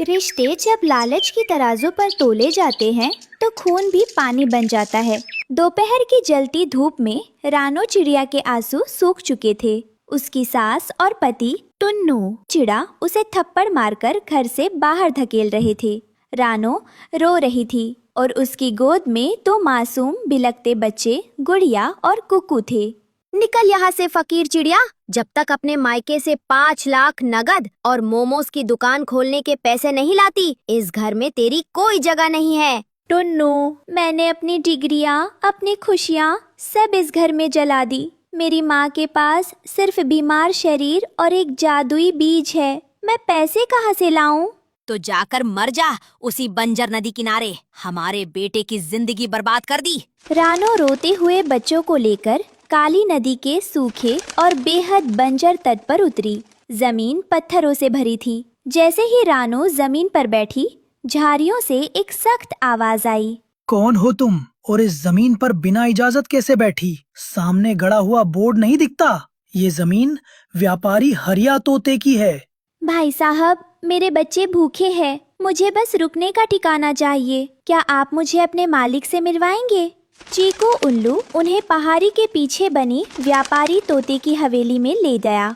रिश्ते जब लालच की तराजू पर तोले जाते हैं तो खून भी पानी बन जाता है। दोपहर की जलती धूप में रानो चिड़िया के आंसू सूख चुके थे। उसकी सास और पति टुन्नू चिड़ा उसे थप्पड़ मारकर घर से बाहर धकेल रहे थे। रानो रो रही थी और उसकी गोद में दो मासूम बिलखते बच्चे गुड़िया और कुकू थे। निकल यहाँ से फकीर चिड़िया, जब तक अपने मायके से 5 लाख नगद और मोमोज की दुकान खोलने के पैसे नहीं लाती, इस घर में तेरी कोई जगह नहीं है। टुन्नू, मैंने अपनी डिग्रियां, अपनी खुशियां सब इस घर में जला दी। मेरी माँ के पास सिर्फ बीमार शरीर और एक जादुई बीज है। मैं पैसे कहाँ से लाऊं? तो जाकर मर जा उसी बंजर नदी किनारे। हमारे बेटे की जिंदगी बर्बाद कर दी। रानो रोते हुए बच्चों को लेकर काली नदी के सूखे और बेहद बंजर तट पर उतरी। जमीन पत्थरों से भरी थी। जैसे ही रानो जमीन पर बैठी, झाड़ियों से एक सख्त आवाज आई। कौन हो तुम और इस जमीन पर बिना इजाजत कैसे बैठी? सामने गड़ा हुआ बोर्ड नहीं दिखता? ये जमीन व्यापारी हरिया तोते की है। भाई साहब, मेरे बच्चे भूखे हैं। मुझे बस रुकने का ठिकाना चाहिए। क्या आप मुझे अपने मालिक से मिलवाएंगे? चीकू उल्लू उन्हें पहाड़ी के पीछे बनी व्यापारी तोते की हवेली में ले गया।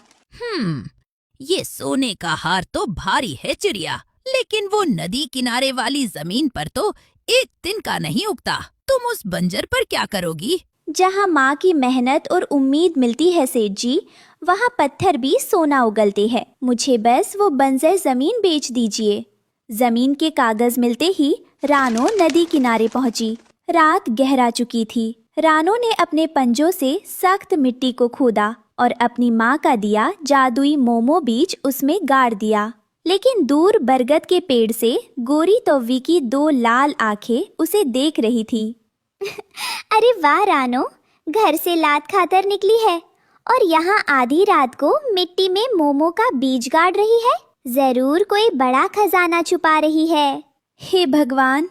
ये सोने का हार तो भारी है चिड़िया, लेकिन वो नदी किनारे वाली जमीन पर तो एक दिन का नहीं उगता। तुम उस बंजर पर क्या करोगी? जहाँ माँ की मेहनत और उम्मीद मिलती है सेठ जी, वहाँ पत्थर भी सोना उगलते हैं। मुझे बस वो बंजर जमीन बेच दीजिए। जमीन के कागज मिलते ही रानो नदी किनारे पहुँची। रात गहरा चुकी थी। रानो ने अपने पंजों से सख्त मिट्टी को खोदा और अपनी माँ का दिया जादुई मोमो बीज उसमें गाड़ दिया। लेकिन दूर बरगद के पेड़ से गोरी तौवी की 2 लाल आंखें उसे देख रही थी। अरे वाह रानो, घर से लात खाकर निकली है और यहाँ आधी रात को मिट्टी में मोमो का बीज गाड़ रही है। जरूर कोई बड़ा खजाना छुपा रही है। हे भगवान,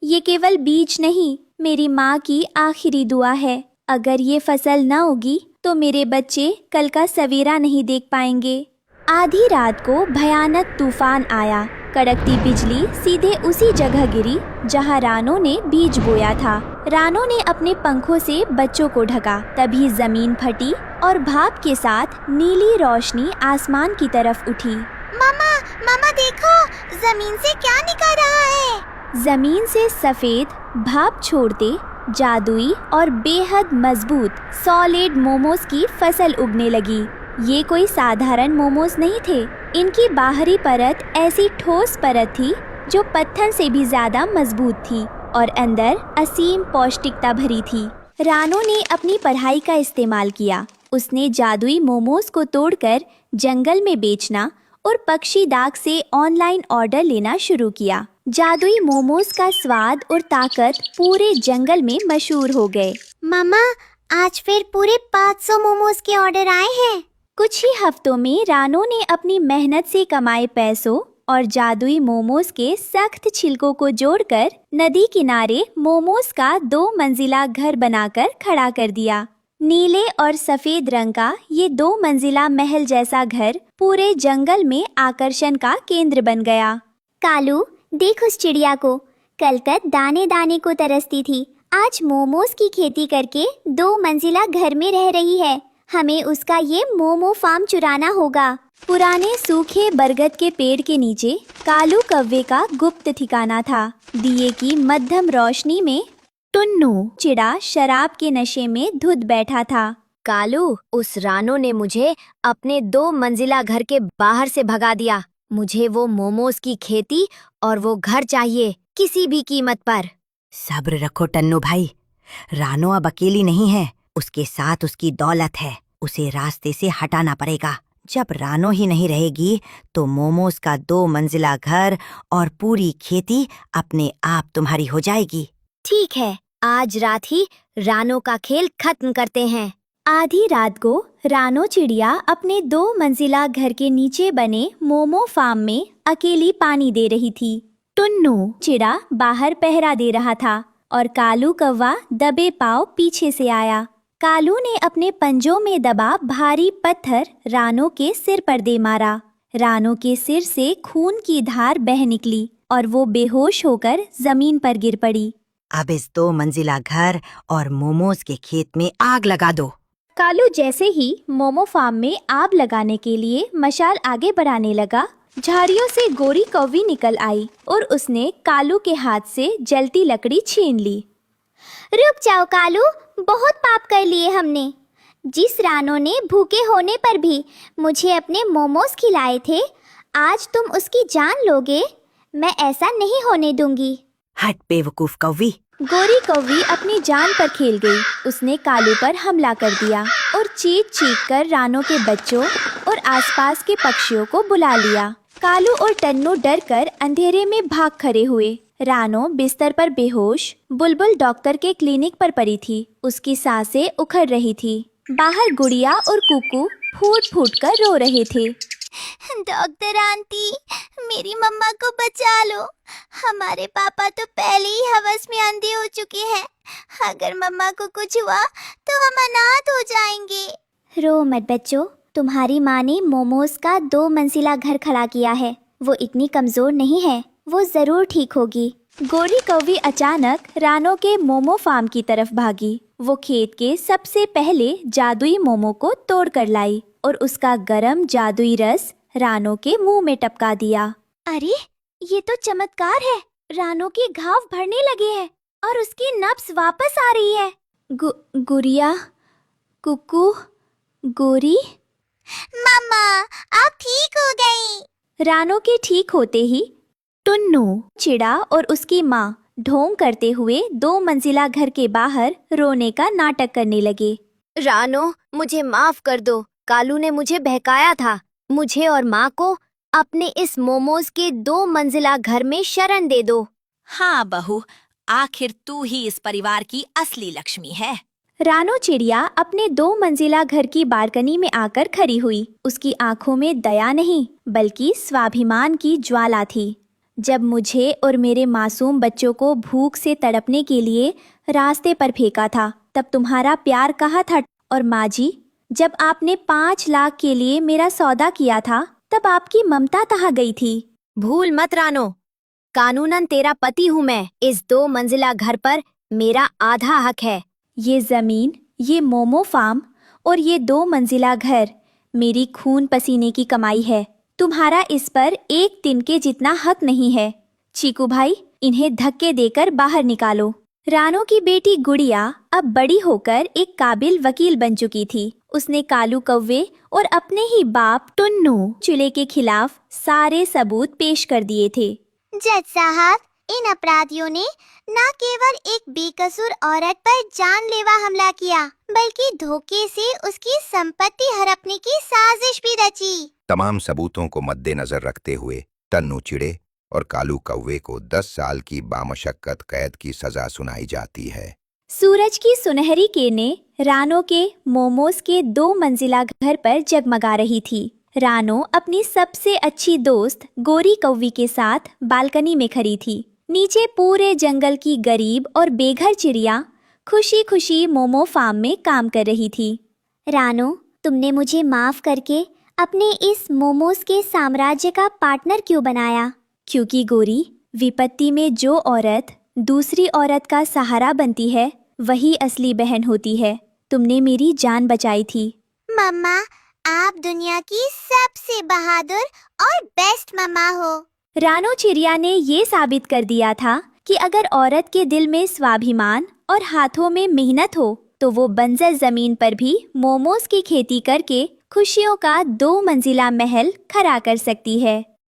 ये केवल बीज नहीं, मेरी माँ की आखिरी दुआ है। अगर ये फसल न उगी तो मेरे बच्चे कल का सवेरा नहीं देख पाएंगे। आधी रात को भयानक तूफान आया। कड़कती बिजली सीधे उसी जगह गिरी जहाँ रानो ने बीज बोया था। रानो ने अपने पंखों से बच्चों को ढका। तभी जमीन फटी और भाप के साथ नीली रोशनी आसमान की तरफ उठी। मामा, मामा देखो, जमीन से क्या निकल रहा है? जमीन से सफेद भाप छोड़ते जादुई और बेहद मजबूत सॉलिड मोमोज की फसल उगने लगी। ये कोई साधारण मोमोज नहीं थे। इनकी बाहरी परत ऐसी ठोस परत थी जो पत्थर से भी ज्यादा मजबूत थी और अंदर असीम पौष्टिकता भरी थी। रानो ने अपनी पढ़ाई का इस्तेमाल किया। उसने जादुई मोमोज को तोड़कर जंगल में बेचना और पक्षी डाक से ऑनलाइन ऑर्डर लेना शुरू किया। जादुई मोमोज का स्वाद और ताकत पूरे जंगल में मशहूर हो गए। मामा, आज फिर पूरे 500 मोमोज के ऑर्डर आए हैं। कुछ ही हफ्तों में रानो ने अपनी मेहनत से कमाए पैसों और जादुई मोमोज के सख्त छिलकों को जोड़कर नदी किनारे मोमोज का 2 मंजिला घर बनाकर खड़ा कर दिया। नीले और सफेद रंग का ये 2 मंजिला महल जैसा घर पूरे जंगल में आकर्षण का केंद्र बन गया। कालू, देख उस चिड़िया को। कल तक दाने दाने को तरसती थी, आज मोमोज की खेती करके 2 मंजिला घर में रह रही है। हमें उसका ये मोमो फार्म चुराना होगा। पुराने सूखे बरगद के पेड़ के नीचे कालू कव्वे का गुप्त ठिकाना था। दिए की मध्यम रोशनी में टुन्नू चिड़ा शराब के नशे में धुत बैठा था। कालू, उस रानो ने मुझे अपने 2 मंजिला घर के बाहर से भगा दिया। मुझे वो मोमोज की खेती और वो घर चाहिए, किसी भी कीमत पर। सब्र रखो टन्नू भाई, रानो अब अकेली नहीं है, उसके साथ उसकी दौलत है। उसे रास्ते से हटाना पड़ेगा। जब रानो ही नहीं रहेगी तो मोमोज का 2 मंजिला घर और पूरी खेती अपने आप तुम्हारी हो जाएगी। ठीक है, आज रात ही रानो का खेल खत्म करते हैं। आधी रात को रानो चिड़िया अपने 2 मंजिला घर के नीचे बने मोमो फार्म में अकेली पानी दे रही थी। टुन्नू चिड़ा बाहर पहरा दे रहा था और कालू कौवा दबे पांव पीछे से आया। कालू ने अपने पंजों में दबा भारी पत्थर रानो के सिर पर दे मारा। रानो के सिर से खून की धार बह निकली और वो बेहोश होकर जमीन पर गिर पड़ी। अब इस 2 मंजिला घर और मोमोज के खेत में आग लगा दो। कालू जैसे ही मोमो फार्म में आग लगाने के लिए मशाल आगे बढ़ाने लगा, झाड़ियों से गोरी कौवी निकल आई और उसने कालू के हाथ से जलती लकड़ी छीन ली। रुक जाओ कालू, बहुत पाप कर लिए हमने। जिस रानो ने भूखे होने पर भी मुझे अपने मोमोज खिलाए थे, आज तुम उसकी जान लोगे। मैं ऐसा नहीं होने दूंगी। हट बेवकूफ कौवी। गोरी कौवी अपनी जान पर खेल गई। उसने कालू पर हमला कर दिया और चीख चीख कर रानो के बच्चों और आसपास के पक्षियों को बुला लिया। कालू और टन्नू डर कर अंधेरे में भाग खड़े हुए। रानो बिस्तर पर बेहोश, बुलबुल डॉक्टर के क्लिनिक पर पड़ी थी। उसकी सांसें उखड़ रही थी। बाहर गुड़िया और कुकू फूट फूट कर रो रहे थे। डॉक्टर आंटी, मेरी मम्मा को बचा लो। हमारे पापा तो पहले ही हवस में अंधे हो चुके हैं। अगर मम्मा को कुछ हुआ तो हम अनाथ हो जाएंगे। रो मत बच्चों, तुम्हारी माँ ने मोमोज का 2 मंजिला घर खड़ा किया है। वो इतनी कमजोर नहीं है, वो जरूर ठीक होगी। गोरी कौवी अचानक रानो के मोमो फार्म की तरफ भागी। वो खेत के सबसे पहले जादुई मोमो को तोड़ कर लाई और उसका गरम जादुई रस रानो के मुंह में टपका दिया। अरे, ये तो चमत्कार है। रानो के घाव भरने लगे हैं और उसकी नब्ज वापस आ रही है। गुड़िया, कुकू, गोरी, मम्मा, आप ठीक हो गई। रानो के ठीक होते ही टुन्नू, चिड़ा और उसकी माँ ढोंग करते हुए 2 मंजिला घर के बाहर रोने का नाटक करने लगे। रानो, मुझे माफ कर दो। कालू ने मुझे बहकाया था। मुझे और माँ को अपने इस मोमोज के 2 मंजिला घर में शरण दे दो। हाँ बहू, आखिर तू ही इस परिवार की असली लक्ष्मी है। रानो चिड़िया अपने 2 मंजिला घर की बालकनी में आकर खड़ी हुई। उसकी आंखों में दया नहीं बल्कि स्वाभिमान की ज्वाला थी। जब मुझे और मेरे मासूम बच्चों को भूख से तड़पने के लिए रास्ते पर फेंका था, तब तुम्हारा प्यार कहाँ था? और माँ जी, जब आपने 5 लाख के लिए मेरा सौदा किया था, तब आपकी ममता कहाँ गई थी? भूल मत रानो, कानूनन तेरा पति हूँ मैं। इस 2 मंजिला घर पर मेरा आधा हक है। ये जमीन, ये मोमो फार्म और ये 2 मंजिला घर मेरी खून पसीने की कमाई है। तुम्हारा इस पर एक तिनके जितना हक नहीं है। चीकू भाई, इन्हें धक्के देकर बाहर निकालो। रानो की बेटी गुड़िया अब बड़ी होकर एक काबिल वकील बन चुकी थी। उसने कालू कौवे और अपने ही बाप टुन्नू चिड़े के खिलाफ सारे सबूत पेश कर दिए थे। जज साहब, इन अपराधियों ने न केवल एक बेकसूर औरत पर जानलेवा हमला किया, बल्कि धोखे से उसकी संपत्ति हड़पने की साजिश भी रची। तमाम सबूतों को मद्देनजर रखते हुए टन्नू चिड़े और कालू कौवे को 10 साल की बामशक्कत कैद की सजा सुनाई जाती है। सूरज की सुनहरी किरणें रानो के मोमोज के 2 मंजिला घर पर जगमगा रही थी। रानो अपनी सबसे अच्छी दोस्त गोरी कौवी के साथ बालकनी में खड़ी थी। नीचे पूरे जंगल की गरीब और बेघर चिड़िया खुशी खुशी मोमो फार्म में काम कर रही थी। रानो, तुमने मुझे माफ करके अपने इस मोमोज के साम्राज्य का पार्टनर क्यों बनाया? क्योंकि गोरी, विपत्ति में जो औरत दूसरी औरत का सहारा बनती है, वही असली बहन होती है। तुमने मेरी जान बचाई थी। मम्मा, आप दुनिया की सबसे बहादुर और बेस्ट मम्मा हो। रानो चिड़िया ने ये साबित कर दिया था कि अगर औरत के दिल में स्वाभिमान और हाथों में मेहनत हो, तो वो बंजर जमीन पर भी मोमोज की खेती करके खुशियों का 2 मंजिला महल खड़ा कर सकती है।